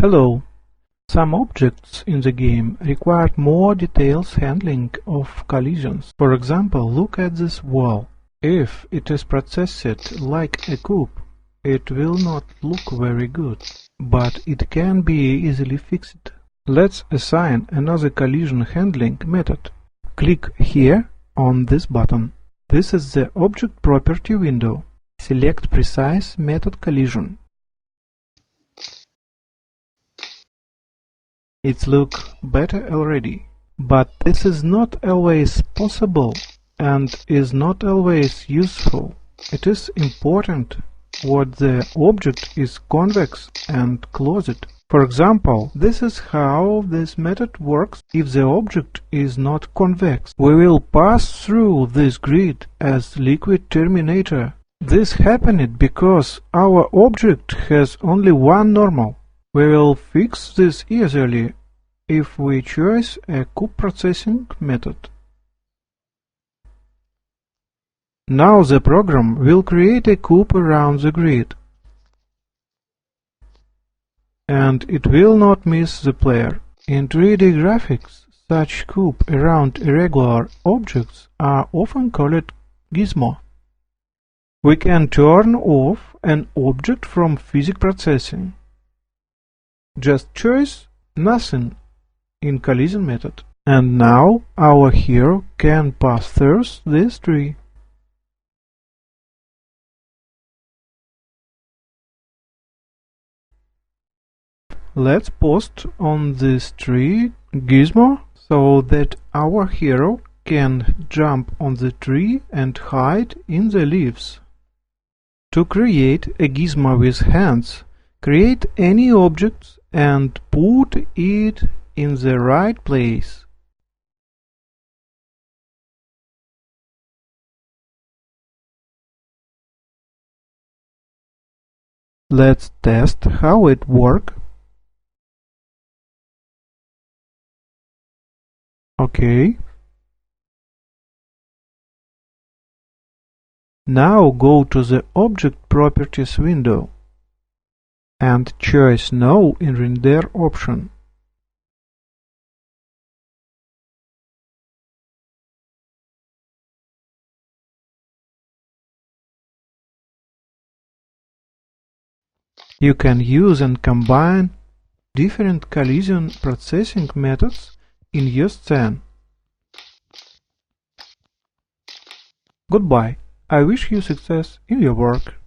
Hello. Some objects in the game require more detailed handling of collisions. For example, look at this wall. If it is processed like a cube, it will not look very good, but it can be easily fixed. Let's assign another collision handling method. Click here on this button. This is the Object Property window. Select Precise Method Collision. It looks better already, but this is not always possible and is not always useful. It is important what the object is convex and closed. For example, this is how this method works if the object is not convex. We will pass through this grid as liquid terminator. This happened because our object has only one normal. We will fix this easily if we choose a cube processing method. Now the program will create a cube around the grid, and it will not miss the player. In 3D graphics, such cube around irregular objects are often called gizmo. We can turn off an object from physics processing. Just choose nothing in collision method. And now our hero can pass through this tree. Let's post on this tree gizmo so that our hero can jump on the tree and hide in the leaves. To create a gizmo with hands, create any object and put it in the right place. Let's test how it works. OK. Now go to the Object Properties window and choose No in Render option. You can use and combine different collision processing methods in your scene. Goodbye. I wish you success in your work.